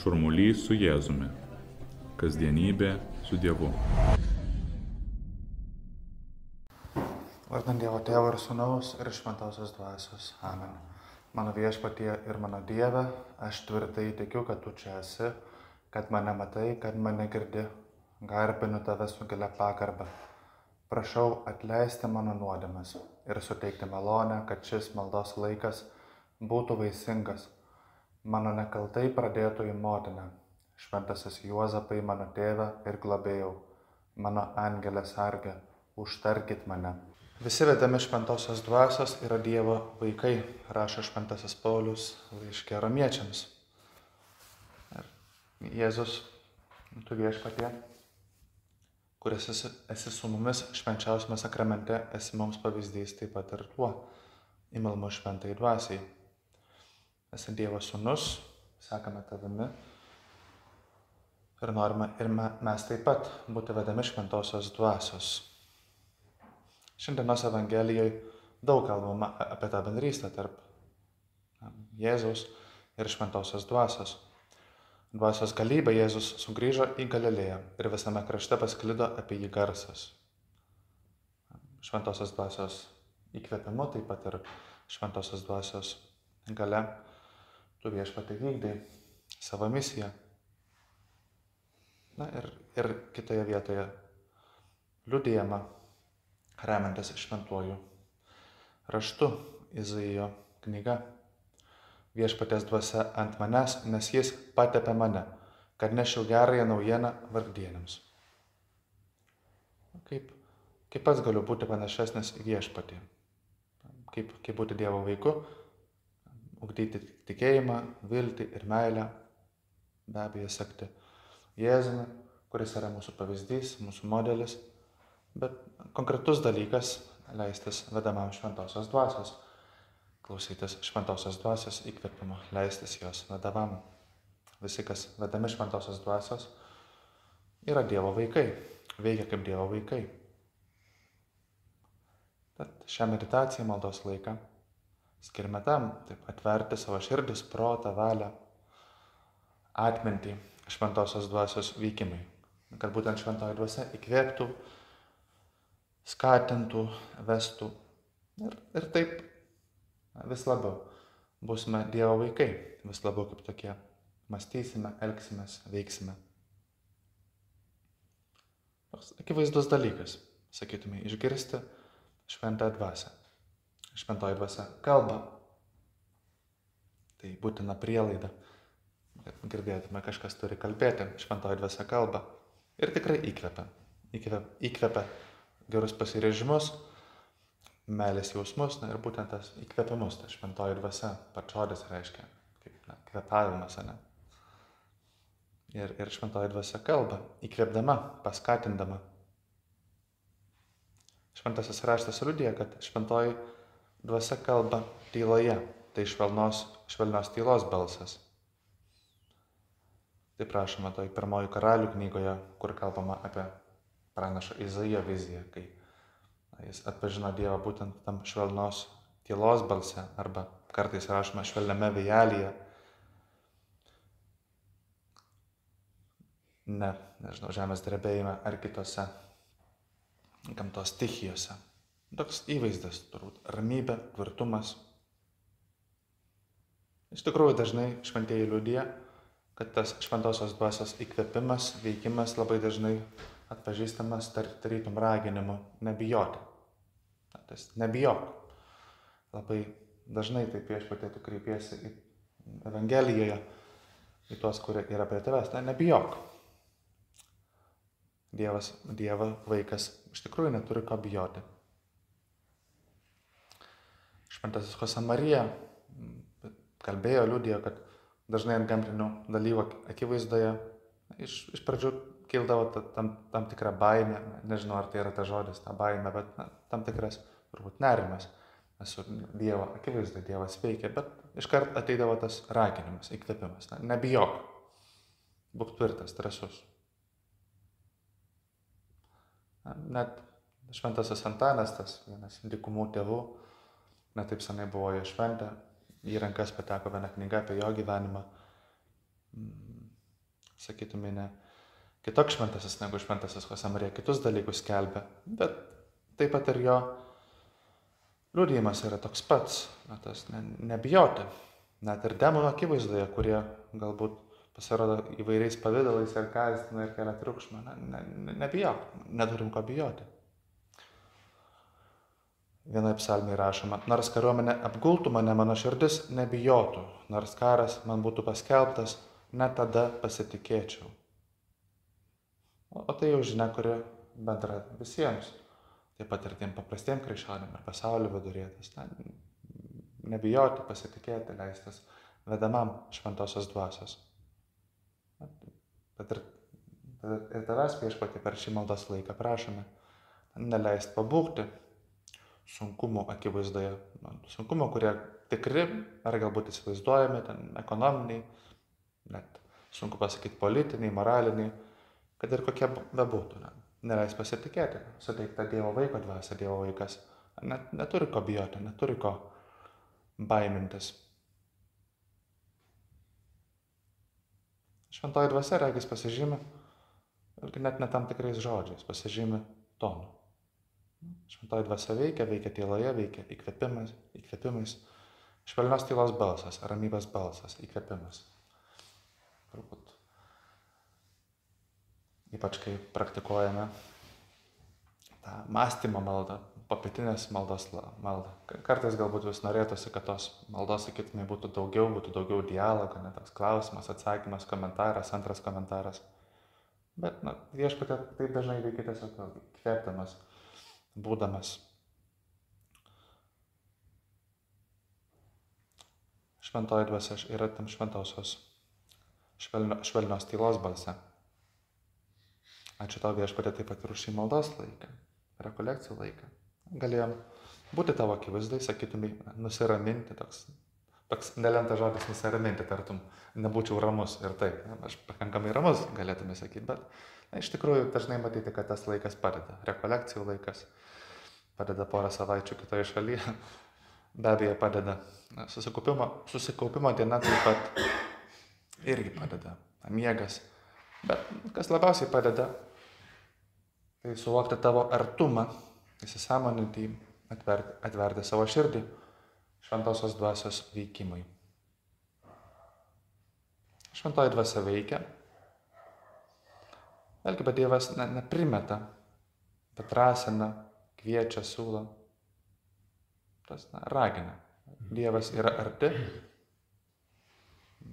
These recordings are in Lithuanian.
Šurmulys su Jėzumi. Kasdienybė su Dievu. Vardant Dievo Tėvo ir Sūnaus ir Šventosios Dvasios. Amen. Mano Viešpatie ir mano Dieve, aš tvirtai tikiu, kad tu čia esi, kad mane matai, kad mane girdi. Garbinu tave su gilia pagarba. Prašau atleisti mano nuodėmes ir suteikti malonę, kad šis maldos laikas būtų vaisingas. Mano nekaltai pradėtojų motina, šventasis Juozapai mano tėve ir globėjau, mano angelė sargė, užtarkit mane. Visi vedami šventosios dvasios yra Dievo vaikai, rašo šventasis Paulius laiške Romiečiams. Ir Jėzus, tu Viešpatie, kuris esi su mumis švenčiausiame sakramente, esi mums pavyzdys taip pat ir tuo, įmalmu šventai dvasiai. Esi Dievo sūnus, sekame tavimi ir norime ir mes taip pat būti vedami šventosios dvasios. Šiandienos Evangelijoje daug kalbama apie tą bendrystę tarp Jėzaus ir šventosios dvasios. Dvasios galybė Jėzus sugrįžo į Galilėją ir visame krašte pasklido apie jį garsas. Šventosios dvasios įkvėpimu, taip pat ir šventosios dvasios galia, tu Viešpatie vykdai savo misiją. Na ir kitoje vietoje liudijama, remiantis šventuoju raštu, Izaijo knyga. Viešpaties dvasia ant manęs, nes jis patepė mane, kad nešiau gerąją naujieną vargdieniams. Kaip pats galiu būti panašesnis į Viešpatį? Kaip būti Dievo vaiku? Ugdyti tikėjimą, viltį ir meilę, be abejo sekti Jėzumi, kuris yra mūsų pavyzdys, mūsų modelis, bet konkretus dalykas leistis vedamam šventosios dvasios, klausytis šventosios dvasios įkvėpimo, leistis jos vedamam. Visi, kas vedami šventosios dvasios, yra Dievo vaikai, veikia kaip Dievo vaikai. Tad šią meditaciją maldos laiką skirime tam, taip atverti savo širdis, protą, valią, atmintį šventosios dvasios veikimai. Kad būtent šventoji dvasia įkvėptų, skatintų, vestų ir taip vis labiau būsime Dievo vaikai, vis labiau kaip tokie mąstysime, elgsimės, veiksime. Toks akivaizdus dalykas, sakytume, išgirsti šventąją dvasią. Šventoji dvasia kalba. Tai būtina prielaida. Girdėtume, kažkas turi kalbėti. Šventoji dvasia kalba. Ir tikrai įkvepia. Įkvepia gerus pasiryžimus, meilės jausmus, ir būtent tas įkvepimus, ta šventoji dvasia, pats žodis reiškia, kaip kvepavimas, ne? Ir šventoji dvasia kalba, įkvėpdama, paskatindama. Šventasis raštas liudija, kad šventoji dvasia kalba tyloje, tai švelnios tylos balsas. Taip rašoma toj pirmoji Karalių knygoje, kur kalbama apie pranašą Izaijo viziją, kai jis atpažino Dievą būtent tam švelnios tylos balse, arba kartais rašoma švelniame vėjelyje. Nežinau, žemės drebėjime ar kitose gamtos stichijose. Toks įvaizdis, turbūt, ramybė, tvirtumas. Iš tikrųjų, dažnai šventieji liudija, kad tas šventosios dvasios įkvėpimas, veikimas labai dažnai atpažįstamas tarytum raginimu nebijoti. Tas nebijok. Labai dažnai taip Viešpatie tu kreipiesi į Evangelijoje, į tuos, kurie yra prie tavęs. Nebijok. Dievo vaikas iš tikrųjų neturi ko bijoti. Šventasis Josemarija kalbėjo, liudijo, kad dažnai ant gamtinių dalykų akivaizdoje iš pradžių kildavo tam tikra baimė, nežinau ar tai yra ta žodis, ta baimė, bet tam tikras turbūt nerimas. Esu Dievo akivaizdoje, Dievas veikia, bet iškart ateidavo tas raginimas, įkvėpimas. Nebijok, būk tvirtas, drąsus. Net šventasis Antanas, tas vienas dykumų tėvų, netaip senai buvo jo šventė, į rankas pateko viena knyga apie jo gyvenimą. sakytume, ne kitoks šventasis negu šventasis Jose Marija, kitus dalykus skelbia, bet taip pat ir jo liudijimas yra toks pats, tas nebijoti, net ir demonų akivaizdoje, kurie galbūt pasirodo įvairiais pavydalais ir gąsdina ir kelia triukšmą, nebijok, neturim ko bijoti. Vienoje psalmėje rašoma, nors kariuomenė apgultų mane, mano širdis nebijotų, nors karas man būtų paskelbtas, net tada pasitikėčiau. O tai jau žinia, kuri bendra visiems, taip pat ir tiem paprastiem krikščionėm ir pasaulio vidurėtis. Nebijoti, pasitikėti, leistis vedamam šventosios dvasios. Bet ir tavęs viešpatie per šį maldos laiką prašome neleist pabūgti sunkumų akivaizdoje. Sunkumų, kurie tikri ar galbūt įsivaizduojami, ekonominiai, net sunku pasakyti politiniai, moraliniai, kad ir kokie bebūtų. Neleis pasitikėti, suteikta Dievo vaiko dvasia, Dievo vaikas neturi ko bijoti, neturi ko baimintis. Šventoji dvasia, regis, pasižymi, ir net ne tam tikrais žodžiais, pasižymi tonu. Šventoji dvasia veikia tyloje, veikia įkvėpimais. Švelnios tylos balsas, ramybės balsas, įkvėpimas. Turbūt. Ypač kai praktikuojame tą mąstymo maldą, popietinės maldos maldą. Kartais galbūt vis norėtųsi, kad tos maldos, sakytume, būtų daugiau dialogo, ne toks klausimas, atsakymas, komentaras, antras komentaras. Bet, viešpatie taip dažnai veikia tiesiog kvėpdamas, būdamas. Šventoji dvasia yra tam šventosios švelnios tylos balse. Ačiū tau, viešpatie, taip pat ir už šį maldos laiką, rekolekcijų laiką. Galėjom būti tavo akivaizdai, sakytumai, nusiraminti, toks nelemtas žodis nusiraminti, tartum, nebūčiau ramus ir taip. Aš pakankamai ramus, galėtume sakyti, bet iš tikrųjų dažnai matyti, kad tas laikas padeda. Rekolekcijų laikas padeda porą savaičių kitoje šalyje, be abejo padeda. Susikaupimo diena taip pat irgi padeda, miegas. Bet kas labiausiai padeda, tai suvokti tavo artumą, įsisąmoninti, atverti savo širdį šventosios dvasios veikimui. Šventoji dvasia veikia. Vėlgi, bet Dievas neprimeta, bet drąsina, kviečia, siūlo. Tas ragina. Dievas yra arti,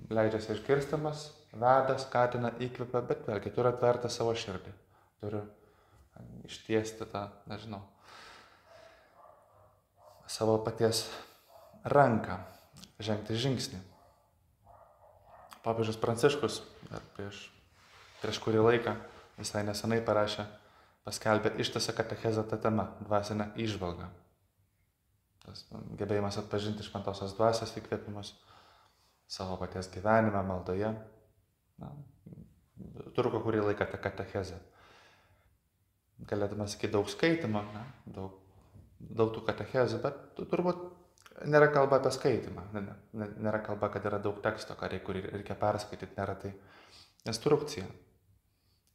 leidžiasi išgirstamas, veda, skatina, įkvepia, bet vėlgi turi atverti savo širdį. Turi ištiesti tą, savo paties ranką, žengti žingsnį. Popiežius Pranciškus prieš kurį laiką visai nesenai paskelbė ištisą katechezę tą temą, dvasinę įžvalgą. Tas gebėjimas atpažinti šventosios dvasios įkvėpimus savo paties gyvenime, maldoje. Truko kurį laiką tą katechezę. Galėtume sakyti daug skaitimo, daug tų katechezių, bet turbūt nėra kalba apie skaitimą. Nėra kalba, kad yra daug teksto, kurį reikia perskaityti, nėra tai instrukcija.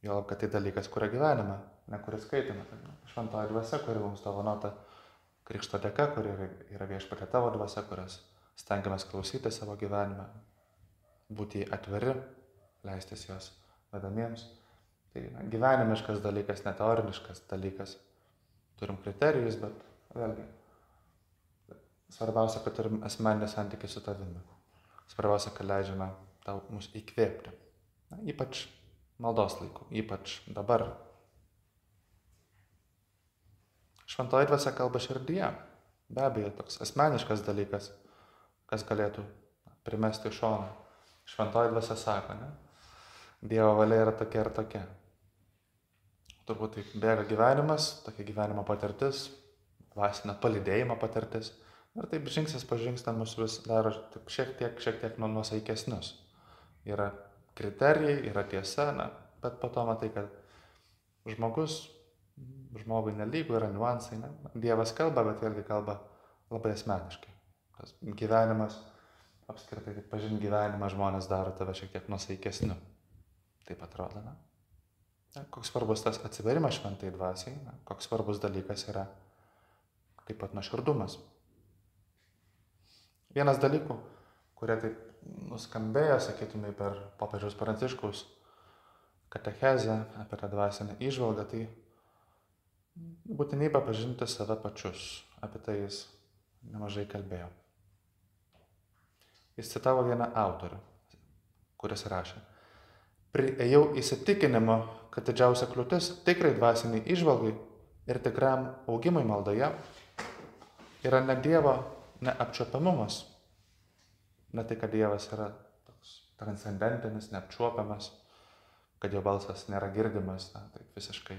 Juolab, kad tai dalykas, kuria gyvenime, ne kuria skaitime. Šventoji dvasia, kuri mums dovanota Krikšto dėka, kuri yra viešpatie tavo dvasia, kurias stengiamės klausyti savo gyvenime, būti atviri, leistis jos vedamiems. Tai gyvenimiškas dalykas, neteoriškas dalykas. Turim kriterijus, bet vėlgi, svarbiausia, kad turim asmeninį santykį su tavimi. Svarbiausia, kad leidžiame tau mus įkvėpti. Ypač maldos laiku, ypač dabar. Šventoji dvasia kalba širdyje. Be abejo, toks asmeniškas dalykas, kas galėtų primesti iš šono. Šventoji dvasia sako, Dievo valia yra tokia ir tokia. Turbūt taip bėga gyvenimas, tokia gyvenimo patirtis, dvasinio palydėjimo patirtis. Ir taip žingsnis po žingsnio mus vis daro šiek tiek nuosaikesnius. Yra kriterijai, yra tiesa, bet po to matai, kad žmogui nelygu, yra niuansai. Dievas kalba, bet vėlgi kalba labai asmeniškai. Tas gyvenimas, apskritai, pažinti gyvenimą žmonės daro tave šiek tiek nuosaikesniu. taip atrodo, na? Koks svarbus tas atsiverimas šventai dvasiai, koks svarbus dalykas yra taip pat nuoširdumas. Vienas dalykų, kurie taip nuskambėjo, sakytumai, per popiežiaus Pranciškaus katechezę apie tą dvasinę įžvalgą, tai būtinybė pažinti save pačius. Apie tai jis nemažai kalbėjo. Jis citavo vieną autorių, kuris rašė: priėjau įsitikinimu, kad didžiausia kliūtis tikrai dvasiniai įžvalgai ir tikram augimui maldoje yra ne Dievo neapčiuopiamumas, ne tai, kad Dievas yra toks transcendentinis, neapčiuopiamas, kad jo balsas nėra girdimas, taip visiškai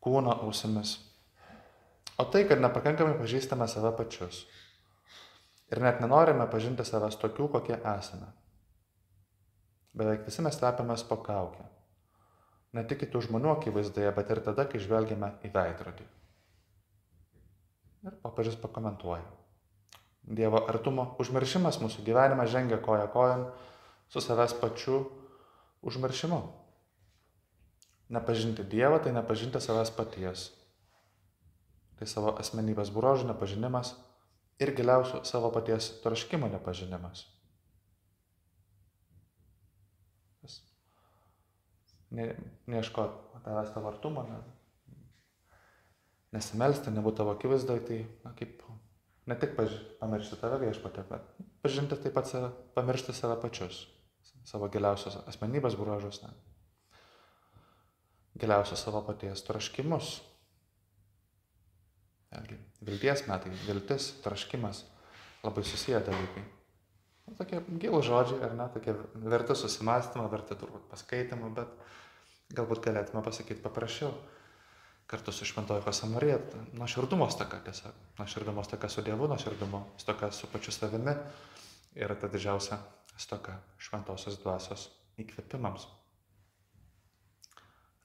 kūno ausimis, o tai, kad nepakankamai pažįstame save pačius ir net nenorime pažinti savęs tokių, kokie esame. Beveik visi mes slepiamės po kaukę, ne tik kitų žmonių akivaizdoje, bet ir tada, kai žvelgiame į veidrodį. Ir popiežius pakomentuoja: Dievo artumo užmiršimas mūsų gyvenime žengia koja kojon su savęs pačiu užmiršimu. Nepažinti Dievą tai nepažinti savęs paties. Tai savo asmenybės bruožų nepažinimas ir giliausių savo paties troškimo nepažinimas. Neieškoti tavęs tavo artumo, nesimelsti, nebūti tavo akivaizdoj, tai kaip ne tik pamiršti tave viešpatį, bet pažinti taip pat save, pamiršti save pačius, savo giliausios asmenybės bruožus, giliausios savo paties troškimus. Vilties metai, viltis, troškimas, labai susiję dalykai. Tokie gilūs žodžiai, ar ne, tokie verti susimąstymą, verti turbūt paskaitimą, bet galbūt galėtume pasakyti paprasčiau. Kartu su Šventoji Chosė Marija, nuoširdumo stoka tiesiog. Nuoširdumo stoka su Dievu, nuoširdumo stoka su pačiu savimi yra ta didžiausia stoka šventosios dvasios įkvėpimams.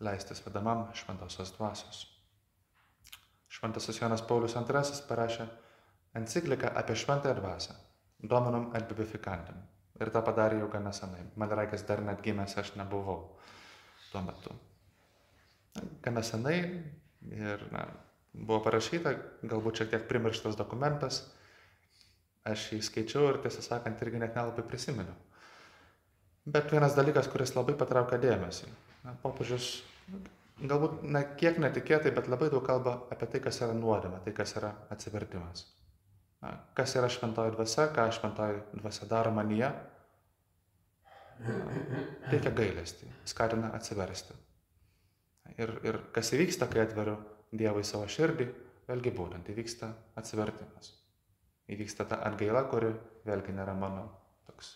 Leistis vedamam šventosios dvasios. Šventasis Jonas Paulius II parašė encikliką apie šventąją dvasią, Dominum et Vivificantem. Ir tą padarė jau gana senai. Man reikas dar net gimęs aš nebuvau tuo metu. Gana senai ir buvo parašyta, galbūt šiek tiek primirštas dokumentas. Aš jį skaičiau ir tiesą sakant irgi net nelabai prisimenu. Bet vienas dalykas, kuris labai patraukia dėmesį. Popiežius galbūt kiek netikėtai, bet labai daug kalba apie tai, kas yra nuodėmė, tai, kas yra atsivertimas. Kas yra šventoji dvasia, ką šventoji dvasia daro manyje, teikia gailestį, skatina atsiversti. Ir kas įvyksta, kai atveriu Dievui savo širdį, vėlgi būtent įvyksta atsivertimas. Įvyksta ta atgaila, kuri vėlgi nėra mano toks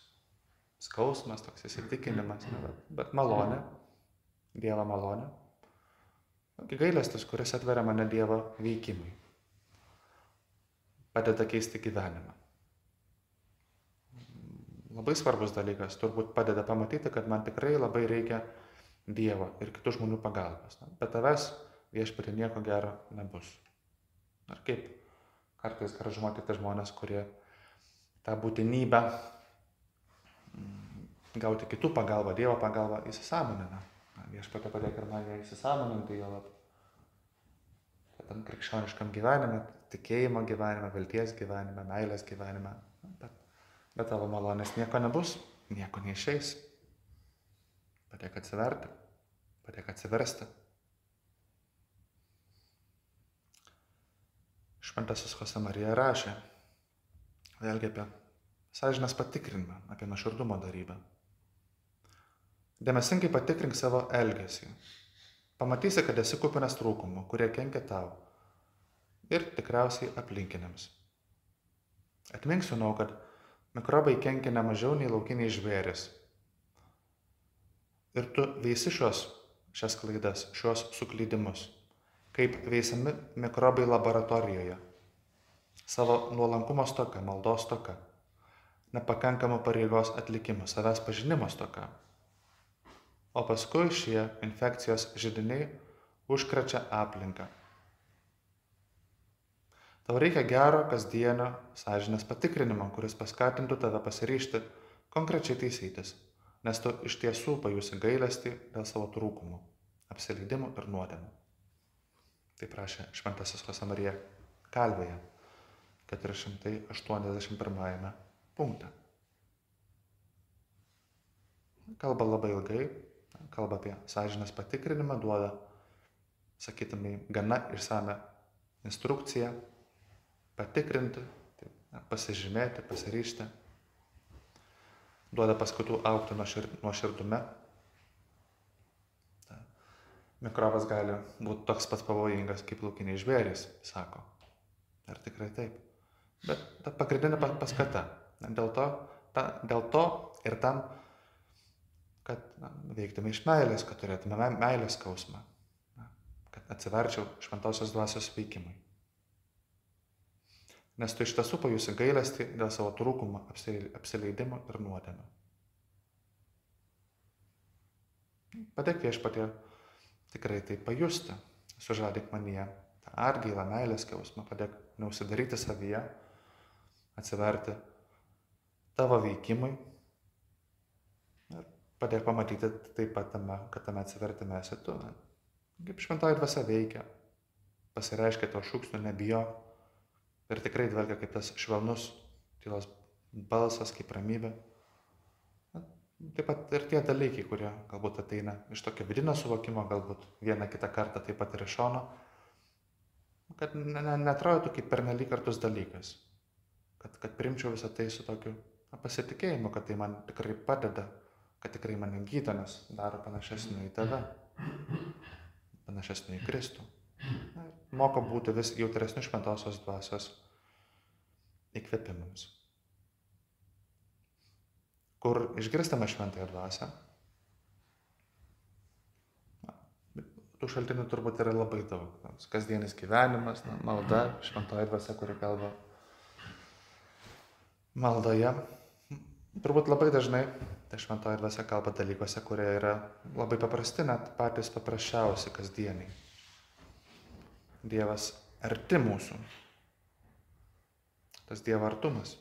skausmas, toks įsitikinimas, bet malonė, Dievo malonė. Gailestis, kuris atveria mane Dievo veikimui. Padeda keisti gyvenimą. Labai svarbus dalykas, turbūt padeda pamatyti, kad man tikrai labai reikia Dievo ir kitų žmonių pagalbos. Be tavęs viešpatie nieko gero nebus. Ar kaip kartais gražu matyti žmonės, kurie tą būtinybę gauti kitų pagalbą, Dievo pagalbą įsisąmonina. Viešpatie padėk ir man ją įsisąmoninti, jo lab. Tam krikščioniškam gyvenime, tikėjimo gyvenime, vilties gyvenime, meilės gyvenime. Bet tavo malonės nieko nebus, nieko neišeis. Padėk atsiverti, padėk atsiversti. Šventasis Chosė Marija rašė vėlgi apie sąžinės patikrinimą, apie nuoširdumo darybę. Dėmesingai patikrink savo elgesį. Pamatysi, kad esi kupinas trūkumų, kurie kenkia tau ir tikriausiai aplinkiniams. Atmink, sūnau, kad mikrobai kenkia ne mažiau nei laukiniai žvėrys. Ir tu veisi šias klaidas, šios suklydimus, kaip veisiami mikrobai laboratorijoje. Savo nuolankumo stoka, maldos stoka, nepakankamo pareigos atlikimo, savęs pažinimo stoka. O paskui šie infekcijos židiniai užkrečia aplinką. Tau reikia gero kasdienio sąžinės patikrinimo, kuris paskatintų tave pasiryžti konkrečiai taisytis, nes tu iš tiesų pajusi gailestį dėl savo trūkumų, apsileidimų ir nuodėmių. Tai prašė šventasis Josemarija Kalvėje 481 punkte. Kalba labai ilgai, kalba apie sąžinės patikrinimą, duoda, sakytumai, gana išsame instrukciją patikrinti, pasižymėti, pasiryžti. Duoda paskatų augti nuoširdume. Mikrobas gali būti toks pats pavojingas kaip laukiniai žvėrys, sako. Ir tikrai taip. Bet ta pagrindinė paskata. Dėl to ir tam, kad veiktume iš meilės, kad turėtume meilės skausmą, kad atsiverčiau šventosios dvasios veikimui. Nes tu iš tiesų pajusi gailestį dėl savo trūkumo, apsileidimo ir nuodėmių. Padėk Viešpatie tikrai tai pajusti, sužadėk manyje tą atgailą, meilės skausmą, padėk neužsidaryti savyje, atsiverti tavo veikimui ir padėk pamatyti taip pat kad tame atsivertime esi tu. Kaip šventoji dvasia veikia, pasireiškia tavo šūksnių, nebijo. Ir tikrai dvelgia kaip tas švelnus tylos balsas, kaip ramybė. Taip pat ir tie dalykai, kurie galbūt ateina iš tokio vidinio suvokimo, galbūt vieną kitą kartą taip pat ir iš šono, kad neatrodytų kaip pernelyg kartus dalykas. Kad primčiau visą tai su tokiu pasitikėjimu, kad tai man tikrai padeda, kad tikrai mane gydo, nes daro panašesnį į tave, panašesnį į Kristų. Moko būti vis jautresnių šventosios dvasios įkvėpimams. Kur išgirstame šventąją dvasią, tų šaltinių turbūt yra labai daug. Kasdienis gyvenimas, malda, šventoji dvasia, kuri kalba maldoje. Turbūt labai dažnai ta šventoji dvasia kalba dalykuose, kurie yra labai paprasti, net patys paprasčiausi kasdieniai. Dievas arti mūsų. Tas Dievo artumas.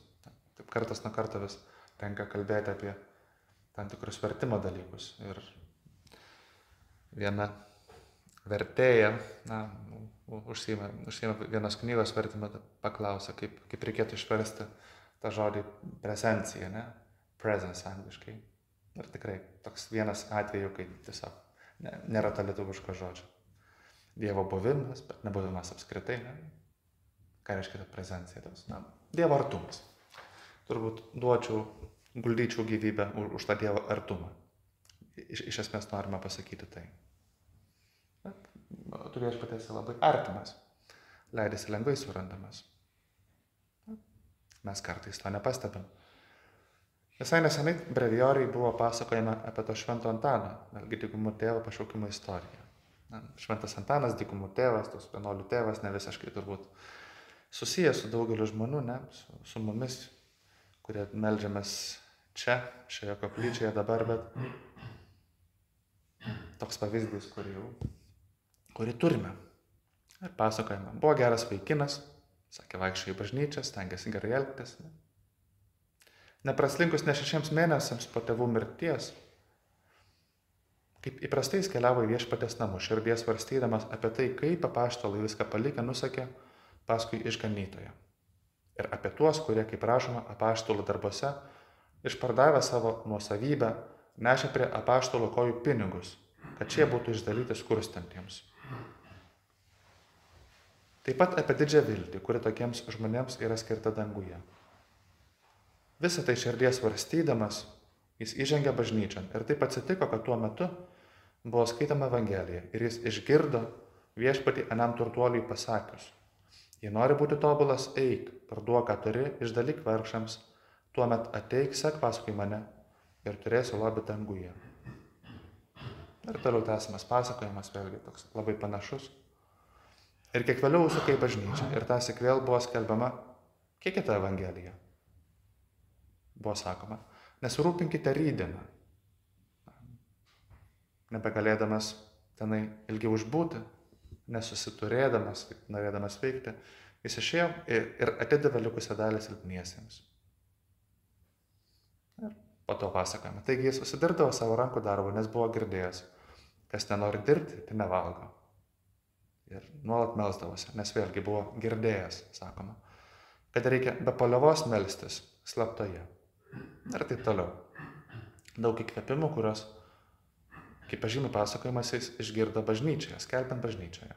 Taip kartas nuo karto vis tenka kalbėti apie tam tikrus vertimo dalykus. Ir viena vertėja, užsiima vienos knygos vertimą, paklausė, kaip reikėtų išversti tą žodį prezencija, ne? Presence angliškai. Ir tikrai toks vienas atveju, kai tiesiog nėra to lietuviško žodžio. Dievo buvimas, bet nebuvimas apskritai. Ne? Ką reiškia ta prezencija? Dievo artumas. Turbūt guldyčiau gyvybę už tą Dievo artumą. Iš esmės norime pasakyti tai. Bet tu Viešpatie esi labai artimas. Leidėsi lengvai surandamas. Mes kartais to nepastebim. Visai nesenai brevijoriai buvo pasakojama apie to švento Antaną, vėlgi dykumų tėvo pašaukimo istoriją. Šventas Antanas, dykumų tėvas, tos vienuolių tėvas, ne visiškai turbūt susijęs su daugeliu žmonių, ne, su mumis, kurie meldžiamės čia, šioje koplyčioje dabar, bet toks pavyzdys, kurį turime. Ir pasakojame, buvo geras vaikinas, sakė, vaikščiojo į bažnyčią, stengiasi gerai elgtis. Nepraslinkus ne 6 mėnesiams po tėvų mirties, kaip įprastai jis keliavo į Viešpaties namus, širdies svarstydamas apie tai, kaip apaštalai viską palikę nusakė paskui išganytoją. Ir apie tuos, kurie, kaip rašoma apaštalų darbuose, išpardavę savo nuosavybę, nešė prie apaštalų kojų pinigus, kad šie būtų išdalyti skurstantiems. Taip pat apie didžią viltį, kuri tokiems žmonėms yra skirta danguje. Visą tai širdies svarstydamas, jis įžengė bažnyčion ir taip atsitiko, kad tuo metu buvo skaitoma Evangelija ir jis išgirdo Viešpatį anam turtuoliui pasakius: jei nori būti tobulas, eik, parduok, ką turi, išdalyk vargšams, tuomet ateik, sek paskui mane ir turėsi lobį danguje. Ir toliau tęsiamas pasakojimas, vėlgi toks labai panašus. Ir kiek vėliau užsukai į bažnyčią ir tąsyk vėl buvo skelbiama kiek kita Evangelija. Buvo sakoma, nesirūpinkite rytdieną. Nebegalėdamas tenai ilgiau užbūti, nesusiturėdamas, norėdamas veikti, jis išėjo ir atidavė likusią dalį silpniesiems. Ir po to pasakojimo. Taigi jis užsidirbdavo savo rankų darbą, nes buvo girdėjęs, kas nenori dirbti, tai nevalgo. Ir nuolat melsdavosi, nes vėlgi buvo girdėjęs, sakoma, kad reikia be paliovos melstis slaptoje. Ir taip toliau. Daug įkvėpimų, kurios, kaip pažymi pasakojimas, jis išgirdo bažnyčioje, skelbiant bažnyčioje.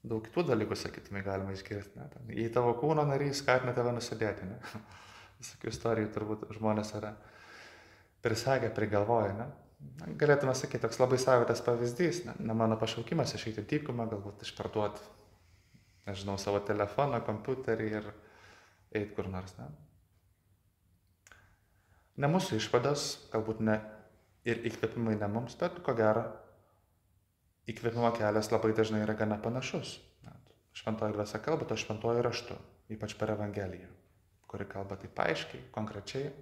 Daug kitų dalykų, sakytume, galima išgirsti. Ne? Jei tavo kūno narys skatina tave nusidėti. Ne? Visokių istorijų turbūt žmonės yra prisakę, prigalvoja. Ne? Galėtume sakyti, toks labai savitas pavyzdys. Ne mano pašaukimas išeiti dykumą, galbūt išparduoti, nežinau, savo telefoną, kompiuterį ir eiti kur nors. Ne mūsų išvados, galbūt ne ir įkvėpimai ne mums, bet ko gero, įkvėpimo kelias labai dažnai yra gana panašus. Šventoji dvasia kalba, to šventoji raštu, ypač per Evangeliją, kuri kalba taip aiškiai, konkrečiai.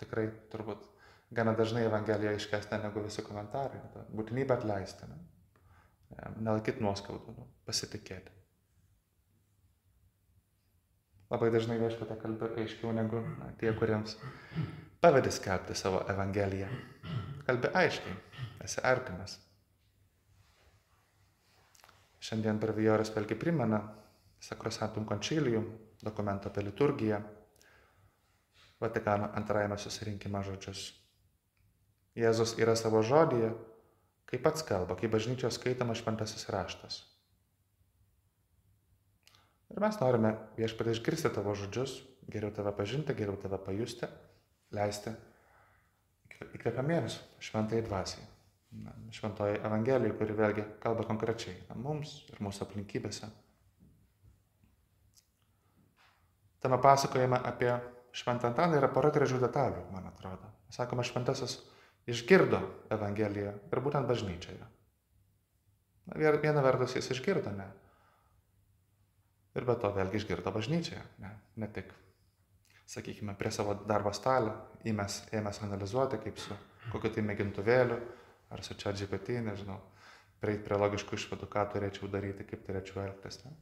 Tikrai turbūt gana dažnai Evangelija aiškesnė negu visi komentarai. Būtinybė atleisti, nelaikyti nuoskaudų, pasitikėti. Labai dažnai viešpatė kalba aiškiau negu tie, kuriems pavedi skelbti savo Evangeliją. Kalbi aiškiai, esi artimas. Šiandien brevijoris vėlgi primena Sacrosanctum Concilium, dokumentą apie liturgiją, Vatikano antrajame susirinkime žodžius. Jėzus yra savo žodyje, kaip pats kalba, kaip bažnyčios skaitoma šventasis raštas. Ir mes norime viešpatie išgirsti tavo žodžius, geriau tave pažinti, geriau tave pajusti, leisti įkvėpamiems šventai dvasiai. Šventoji Evangelija, kuri vėlgi kalba konkrečiai mums ir mūsų aplinkybėse. Tame pasakojame apie Šventą Antaną yra pora gražių detalių, man atrodo. Sakoma, šventasis išgirdo Evangeliją ir būtent bažnyčioje. Viena vertus jis išgirdo, ne. Ir be to vėlgi išgirdo bažnyčioje, ne tik, sakykime, prie savo darbo stalio, ėmės analizuoti, kaip su kokiu tai mėgintuvėliu, ar su ChatGPT, nežinau, prieiti prie logiškų išvadų, ką turėčiau daryti, kaip turėčiau elgtis. Ne?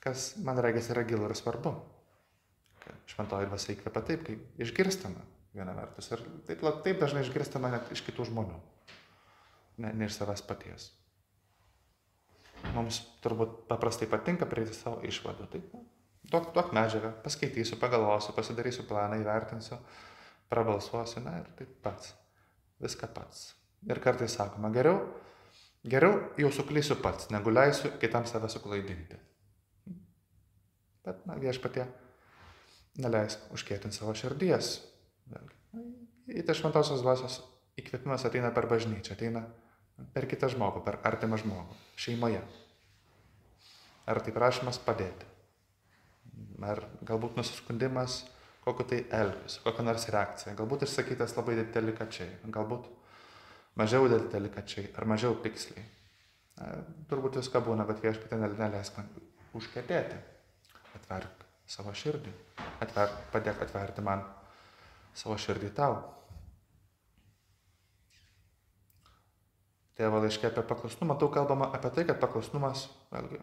Kas, man regis, yra gilu ir svarbu. Šventoji dvasia įkvepia taip, kai išgirstame vieną vertus. Ir taip dažnai išgirstame net iš kitų žmonių, ne iš savęs paties. Mums turbūt paprastai patinka prieiti savo išvadų. Taip, duok medžiagą, paskaitysiu, pagalvosiu, pasidarysiu planą, įvertinsiu, prabalsuosiu, ir taip pats. Viską pats. Ir kartais sakoma, geriau jau suklysiu pats, negu leisiu kitam save suklaidinti. Bet, viešpatie, neleisk užkėtinti savo širdies. Į tą šventosios dvasios įkvėpimas ateina per bažnyčią, ateina per kitą žmogų, per artimą žmogų, šeimoje. Ar tai prašymas padėti. Ar galbūt nusiskundimas kokiu tai elgesiu, kokia nors reakcija. Galbūt išsakytas labai delikačiai, galbūt mažiau delikačiai ar mažiau tiksliai. Turbūt viską būna, bet viešpatie neleisk man užkietėti. Atverk savo širdį. Padėk atverti man savo širdį tau. Tėvo laiške apie paklusnumą daug kalbama apie tai, kad paklusnumas, vėlgi,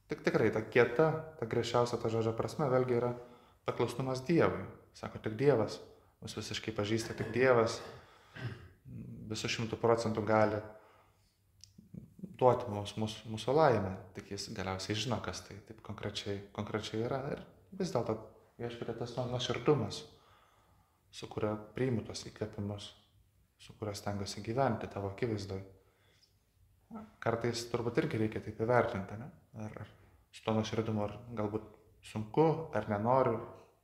tikrai ta kieta, ta griežčiausia ta žodžio prasme, vėlgi yra paklusnumas Dievui. Sako, tik Dievas mus visiškai pažįsta, tik Dievas visų 100% gali duoti mūsų laimę, tik jis galiausiai žino, kas tai taip konkrečiai yra. Ir vis dėlto viešpatie tas nuoširdumas, su kuria priimu tos įkvėpimus, su kuria stengiuosi gyventi tavo akivaizdoj. Kartais turbūt irgi reikia taip įvertinti, ne? Ar su to nuoširdumu ar galbūt sunku, ar nenoriu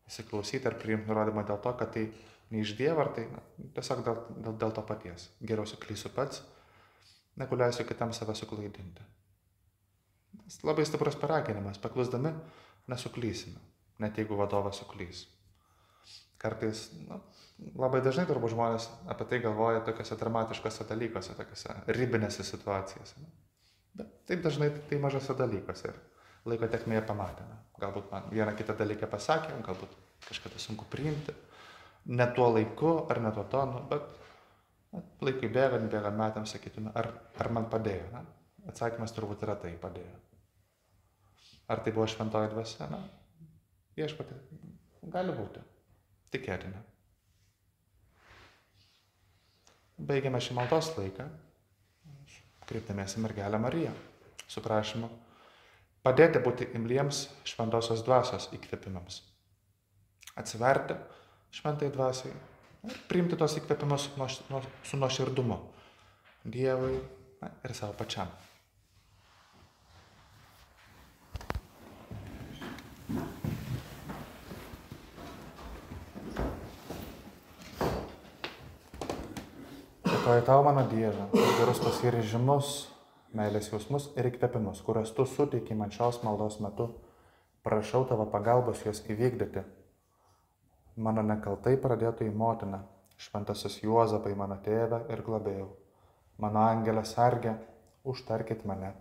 įsiklausyti, ar priimti nurodymą dėl to, kad tai ne iš Dievo, ar tai tiesiog dėl to paties. Geriau suklysiu pats, negu leisiu kitam save suklaidinti. Tas labai stiprus paraginimas, paklusdami nesuklysime, net jeigu vadovas suklys. Kartais, labai dažnai turbūt žmonės apie tai galvoja tokiuose dramatiškose dalykuose, tokiuose ribinėse situacijose. Bet taip dažnai tai mažose dalykuose ir laiko tekmėje pamatėme. Galbūt man vieną kitą dalyką pasakė, galbūt kažką tai sunku priimti. Ne tuo laiku ar ne tuo tonu, bet laikui bėgant metams, sakytume, ar man padėjo. Ne? Atsakymas turbūt yra tai padėjo. Ar tai buvo šventoji dvasia? Viešpatie, gali būti. Tikėtina. Baigiame šį maldos laiką, kreipdamiesi mergelę Mariją, su prašymu padėti būti imliems šventosios dvasios įkvėpimams. Atsiverti šventai dvasiai ir priimti tos įkvėpimus su nuoširdumu Dievui ir savo pačiam. Dėkoju tau, mano Dieve, už gerus pasiryžimus, meilės jausmus ir įkvėpimus, kurias tu suteiki man šios maldos metu. Prašau tavo pagalbos juos įvykdyti. Mano nekaltai pradėtojai motina, šventasis Juozapai, mano tėve ir globėjau, mano angelė sargė, užtarkit mane.